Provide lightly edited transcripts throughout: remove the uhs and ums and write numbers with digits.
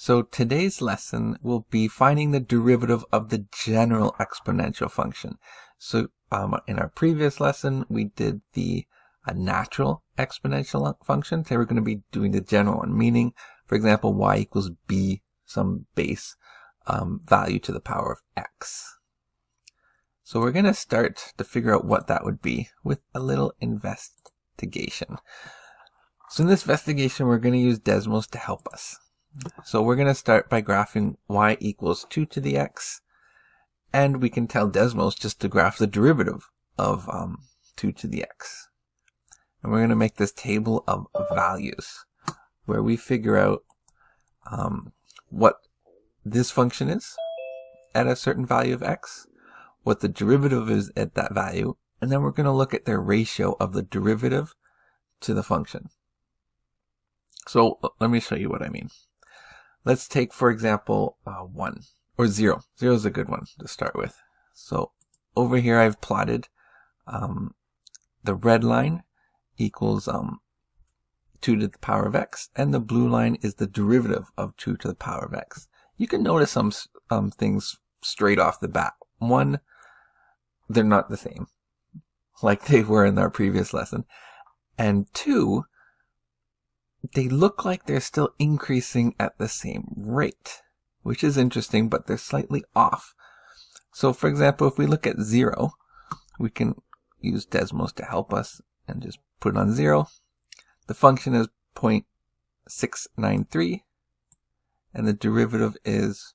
So today's lesson will be finding the derivative of the general exponential function. So in our previous lesson, we did the natural exponential function. Today we're going to be doing the general one, meaning, for example, y equals b, some base value to the power of x. So we're going to start to figure out what that would be with a little investigation. So in this investigation, we're going to use Desmos to help us. So we're going to start by graphing y equals 2 to the x, and we can tell Desmos just to graph the derivative of 2 to the x. And we're going to make this table of values where we figure out what this function is at a certain value of x, what the derivative is at that value, and then we're going to look at their ratio of the derivative to the function. So let me show you what I mean. Let's take, for example, 1 or 0. 0 is a good one to start with. So over here I've plotted the red line equals 2 to the power of x, and the blue line is the derivative of 2 to the power of x. You can notice some things straight off the bat. One, they're not the same like they were in our previous lesson. And two, they look like they're still increasing at the same rate, which is interesting, but they're slightly off. So for example, if we look at 0, we can use Desmos to help us and just put it on 0. The function is 0.693, and the derivative is,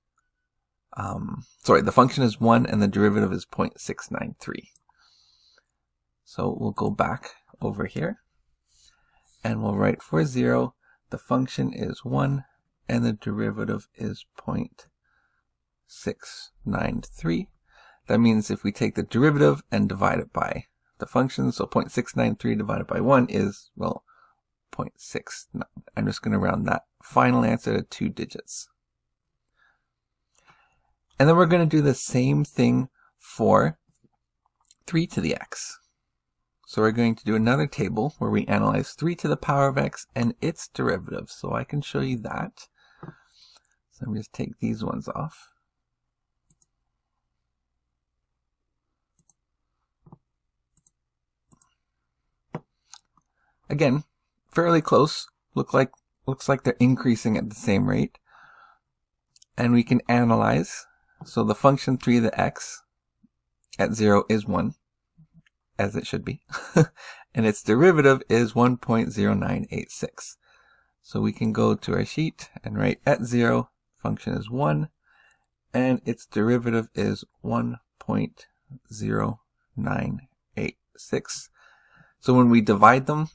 the function is 1 and the derivative is 0.693. So we'll go back over here. And we'll write for 0, the function is 1, and the derivative is 0.693. That means if we take the derivative and divide it by the function, so 0.693 divided by 1 is, well, 0.69. I'm just going to round that final answer to 2 digits. And then we're going to do the same thing for 3 to the x. So we're going to do another table where we analyze 3 to the power of x and its derivative. So I can show you that. So let me just take these ones off. Again, fairly close. Looks like they're increasing at the same rate. And we can analyze. So the function 3 to the x at 0 is 1. As it should be, and its derivative is 1.0986. So we can go to our sheet and write at 0, function is 1, and its derivative is 1.0986. So when we divide them,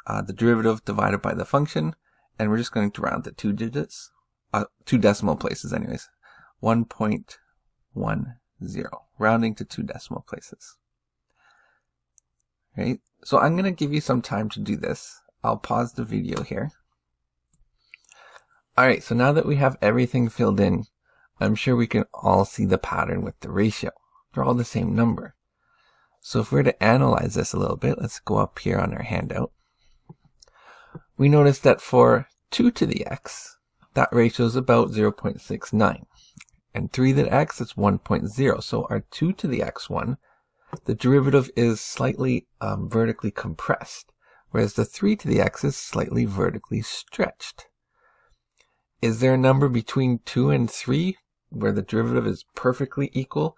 the derivative divided by the function, and we're just going to round to 2 digits, 2 decimal places anyways, 1.10, rounding to 2 decimal places. Right, so I'm going to give you some time to do this. I'll pause the video here. Alright, so now that we have everything filled in, I'm sure we can all see the pattern with the ratio. They're all the same number. So if we're to analyze this a little bit, let's go up here on our handout. We notice that for 2 to the x, that ratio is about 0.69. And 3 to the x, it's 1.0. So our 2 to the x one, the derivative is slightly vertically compressed, whereas the 3 to the x is slightly vertically stretched. Is there a number between 2 and 3 where the derivative is perfectly equal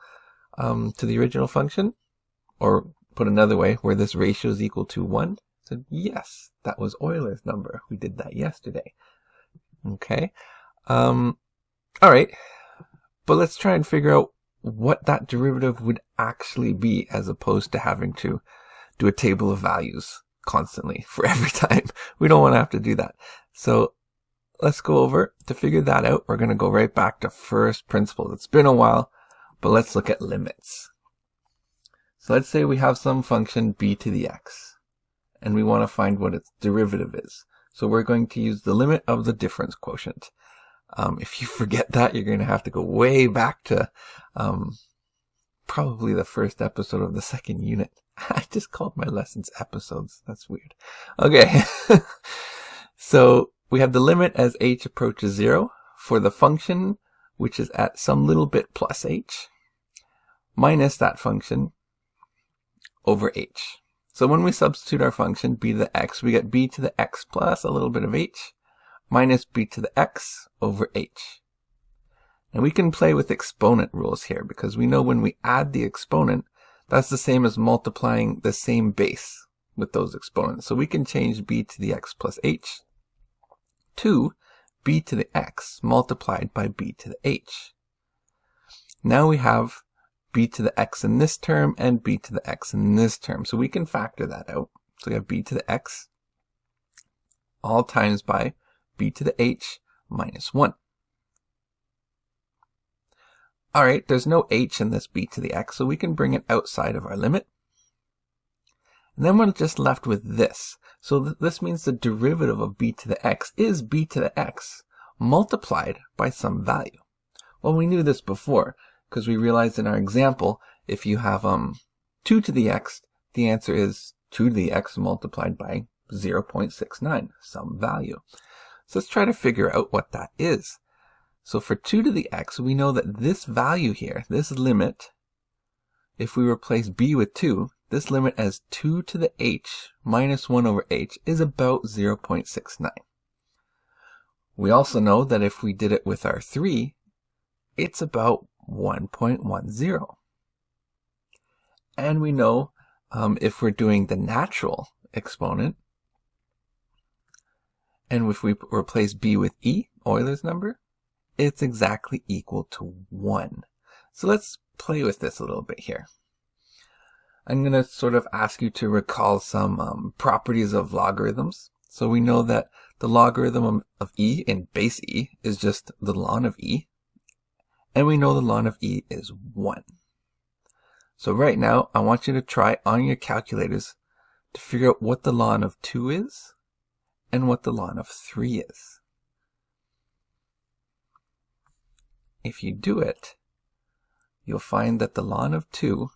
to the original function? Or put another way, where this ratio is equal to 1? So yes, that was Euler's number. We did that yesterday. Okay. Alright, but let's try and figure out what that derivative would actually be, as opposed to having to do a table of values constantly for every time. We don't want to have to do that. So let's go over to figure that out. We're going to go right back to first principles. It's been a while, but let's look at limits. So let's say we have some function b to the x, and we want to find what its derivative is. So we're going to use the limit of the difference quotient. If you forget that, you're going to have to go way back to probably the first episode of the second unit. I just called my lessons episodes. That's weird. Okay. So we have the limit as h approaches 0 for the function which is at some little bit plus h minus that function over h. So when we substitute our function b to the x, we get b to the x plus a little bit of h minus b to the x over h. And we can play with exponent rules here because we know when we add the exponent, that's the same as multiplying the same base with those exponents. So we can change b to the x plus h to b to the x multiplied by b to the h. Now we have b to the x in this term and b to the x in this term. So we can factor that out. So we have b to the x all times by b to the h minus 1. All right, there's no h in this b to the x, so we can bring it outside of our limit. And then we're just left with this. So this means the derivative of b to the x is b to the x multiplied by some value. Well, we knew this before because we realized in our example, if you have 2 to the x, the answer is 2 to the x multiplied by 0.69, some value. So let's try to figure out what that is. So for 2 to the x, we know that this value here, this limit, if we replace b with 2, this limit as 2 to the h minus 1 over h is about 0.69. We also know that if we did it with our 3, it's about 1.10. And we know if we're doing the natural exponent, and if we replace b with e, Euler's number, it's exactly equal to 1. So let's play with this a little bit here. I'm going to sort of ask you to recall some properties of logarithms. So we know that the logarithm of e in base e is just the ln of e. And we know the ln of e is 1. So right now, I want you to try on your calculators to figure out what the ln of 2 is and what the ln of 3 is. If you do it, you'll find that the ln of 2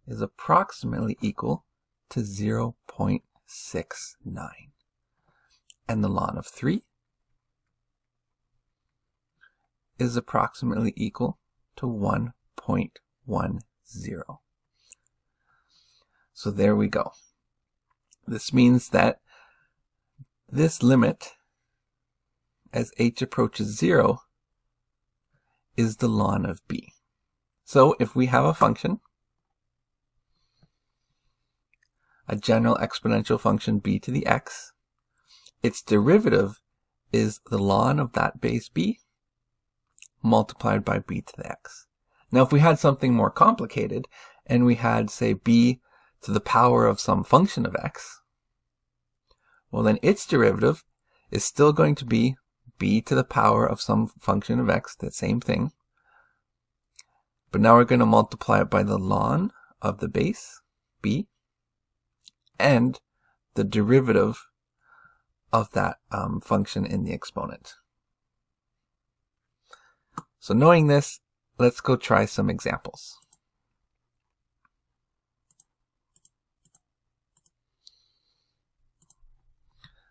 is approximately equal to 0.69. And the ln of 3 is approximately equal to 1.10. So there we go. This means that this limit, as h approaches 0, is the ln of b. So if we have a function, a general exponential function b to the x, its derivative is the ln of that base b multiplied by b to the x. Now if we had something more complicated and we had, say, b to the power of some function of x, well then its derivative is still going to be b to the power of some function of x, that same thing. But now we're going to multiply it by the ln of the base b and the derivative of that function in the exponent. So knowing this, let's go try some examples.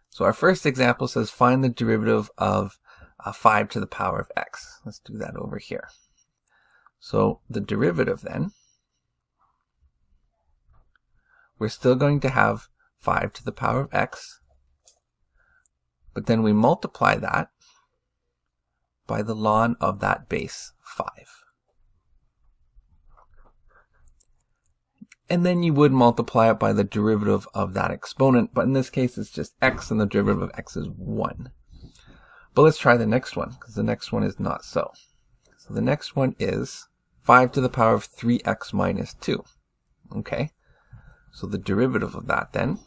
So our first example says find the derivative of 5 to the power of x. Let's do that over here. So the derivative then, we're still going to have 5 to the power of x, but then we multiply that by the ln of that base 5. And then you would multiply it by the derivative of that exponent, but in this case it's just x and the derivative of x is 1. But let's try the next one, because the next one is not so. So the next one is 5 to the power of 3x minus 2. Okay, so the derivative of that then,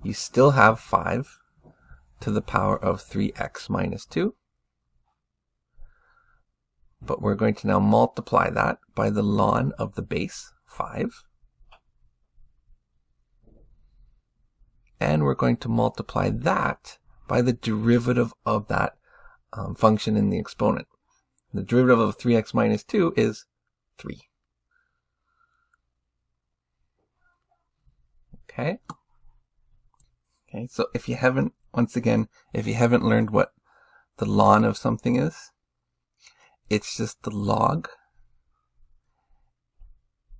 you still have 5 to the power of 3x minus 2. But we're going to now multiply that by the ln of the base 5. And we're going to multiply that by the derivative of that function in the exponent. The derivative of 3x minus 2 is 3. Okay. Okay, so if you haven't once again, if you haven't learned what the ln of something is, it's just the log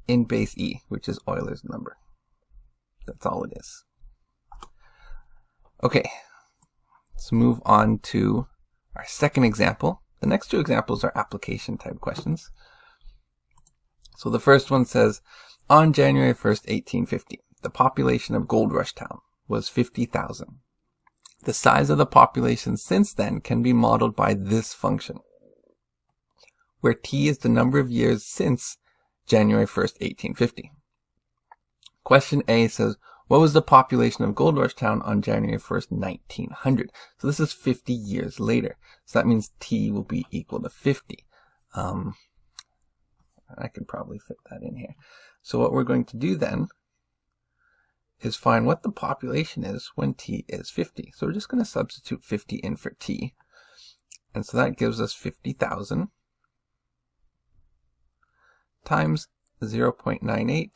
in base e, which is Euler's number. That's all it is. Okay, let's move on to our second example. The next two examples are application type questions. So the first one says, on January 1st, 1850, the population of Gold Rush Town was 50,000. The size of the population since then can be modeled by this function, where t is the number of years since January 1st, 1850. Question A says, what was the population of Gold Rush Town on January 1st, 1900? So this is 50 years later. So that means t will be equal to 50. I can probably fit that in here. So what we're going to do then is find what the population is when t is 50. So we're just going to substitute 50 in for t. And so that gives us 50,000 times 0.98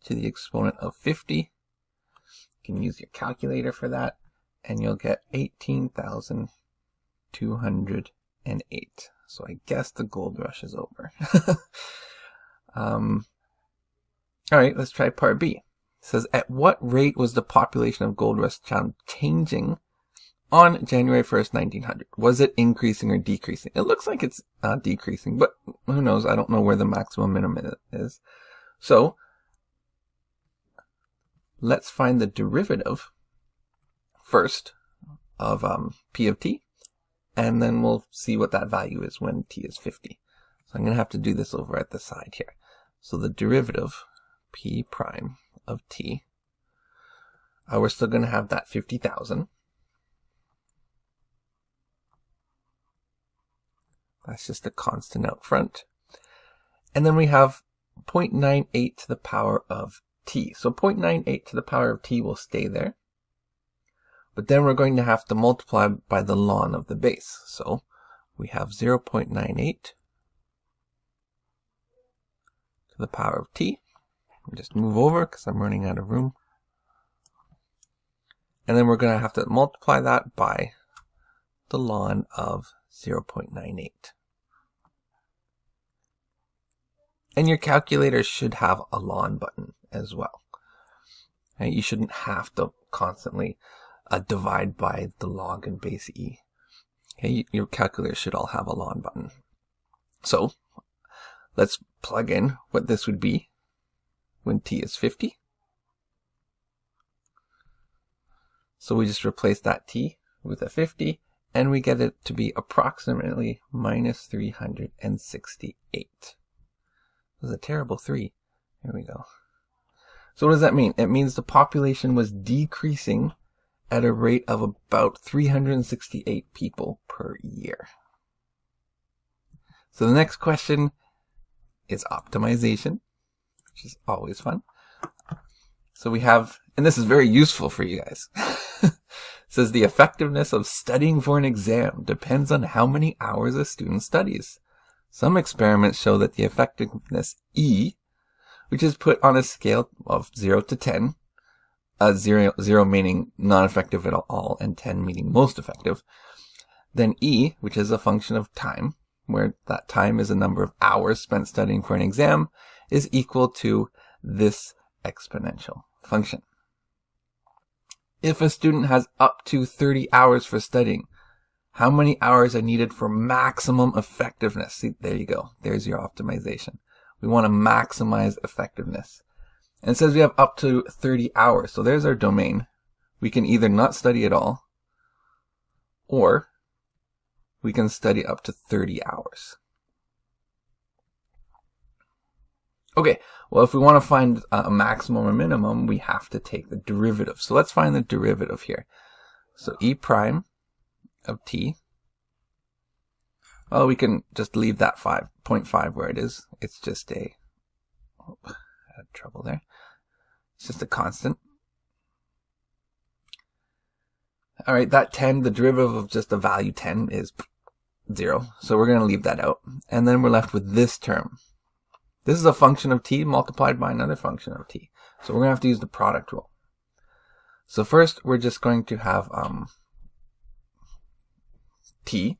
to the exponent of 50. You can use your calculator for that, and you'll get 18,208. So I guess the gold rush is over. All right, let's try part B. It says, at what rate was the population of Gold Rush Town changing on January 1st, 1900? Was it increasing or decreasing? It looks like it's decreasing, but who knows? I don't know where the maximum minimum is. So let's find the derivative first of p of t, and then we'll see what that value is when t is 50. So I'm going to have to do this over at the side here. So the derivative, p prime of t, we're still going to have that 50,000. That's just a constant out front. And then we have 0.98 to the power of t. So 0.98 to the power of t will stay there. But then we're going to have to multiply by the ln of the base. So we have 0.98 to the power of t. We'll just move over because I'm running out of room. And then we're going to have to multiply that by the ln of 0.98. And your calculator should have a ln button as well. Okay, you shouldn't have to constantly divide by the log in base e. Okay, your calculator should all have a ln button. So let's plug in what this would be when t is 50. So we just replace that t with a 50, and we get it to be approximately minus 368. This is a terrible 3. Here we go. So what does that mean? It means the population was decreasing at a rate of about 368 people per year. So the next question is optimization, which is always fun. So we have, and this is very useful for you guys. It says the effectiveness of studying for an exam depends on how many hours a student studies. Some experiments show that the effectiveness E, which is put on a scale of 0 to 10, 0 meaning non-effective at all, and 10 meaning most effective, then E, which is a function of time, where that time is a number of hours spent studying for an exam, is equal to this exponential function. If a student has up to 30 hours for studying, how many hours are needed for maximum effectiveness? See, there you go. There's your optimization. We want to maximize effectiveness. And it says we have up to 30 hours. So there's our domain. We can either not study at all, or we can study up to 30 hours. Okay, well, if we want to find a maximum or minimum, we have to take the derivative. So let's find the derivative here. So e prime of t, well, we can just leave that 0.5 where it is. It's just a, oh, I had trouble there. It's just a constant. All right, that 10, the derivative of just the value 10 is 0. So we're going to leave that out. And then we're left with this term. This is a function of t multiplied by another function of t. So we're going to have to use the product rule. So first, we're just going to have t,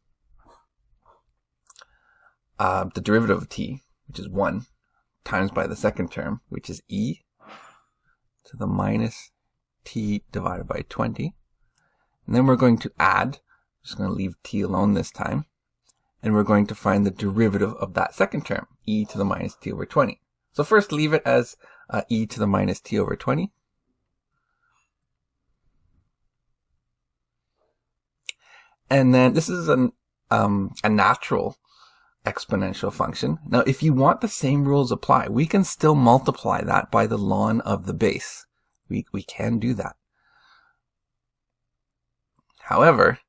the derivative of t, which is 1, times by the second term, which is e to the minus t divided by 20. And then we're going to add, I'm just going to leave t alone this time, and we're going to find the derivative of that second term, e to the minus t over 20. So first leave it as e to the minus t over 20. And then this is a natural exponential function. Now, if you want the same rules apply, we can still multiply that by the ln of the base. We can do that. However,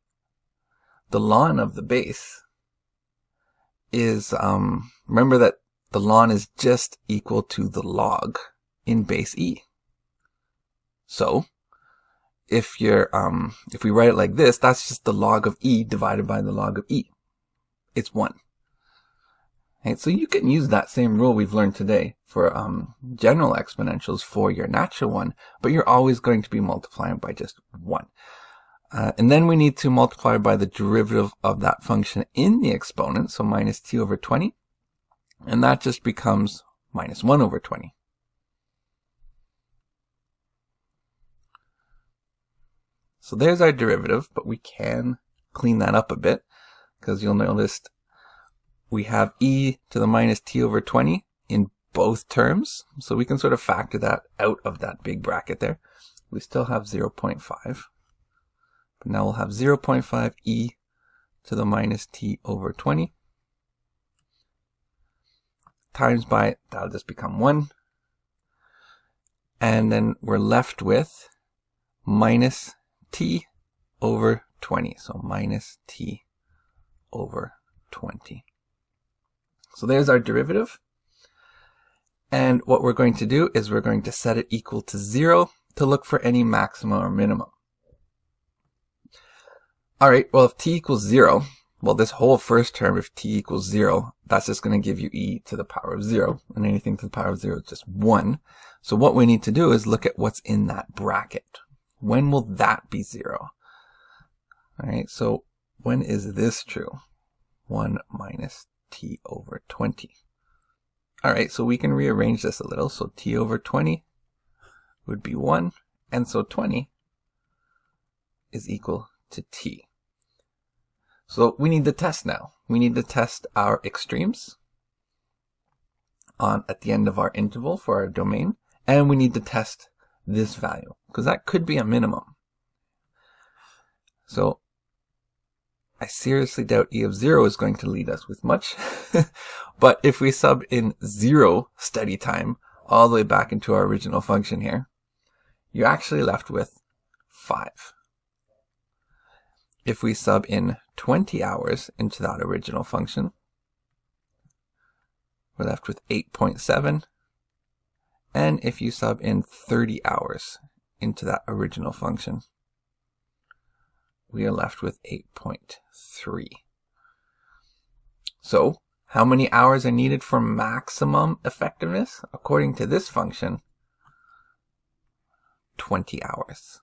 the ln of the base is, remember that the ln is just equal to the log in base e. So, if we write it like this, that's just the log of e divided by the log of e. It's 1. Right, so you can use that same rule we've learned today for general exponentials for your natural one, but you're always going to be multiplying by just 1. And then we need to multiply by the derivative of that function in the exponent, so minus t over 20, and that just becomes minus 1 over 20. So there's our derivative, but we can clean that up a bit, because you'll notice we have e to the minus t over 20 in both terms, so we can sort of factor that out of that big bracket there. We still have 0.5, but now we'll have 0.5 e to the minus t over 20 times by, that'll just become 1, and then we're left with minus t over 20, so minus t over 20. So there's our derivative, and what we're going to do is we're going to set it equal to 0 to look for any maximum or minimum. Alright, well if t equals 0, well this whole first term, if t equals 0, that's just going to give you e to the power of 0, and anything to the power of 0 is just 1. So what we need to do is look at what's in that bracket. When will that be 0? Alright, so when is this true? 1 minus t over 20. Alright, so we can rearrange this a little. So t over 20 would be 1, and so 20 is equal to t. So we need to test now. We need to test our extremes at the end of our interval for our domain, and we need to test this value, because that could be a minimum. So I seriously doubt e of 0 is going to lead us with much, but if we sub in 0 steady time all the way back into our original function here, you're actually left with 5. If we sub in 20 hours into that original function, we're left with 8.7. And if you sub in 30 hours into that original function, we are left with 8.3. So, how many hours are needed for maximum effectiveness? According to this function, 20 hours.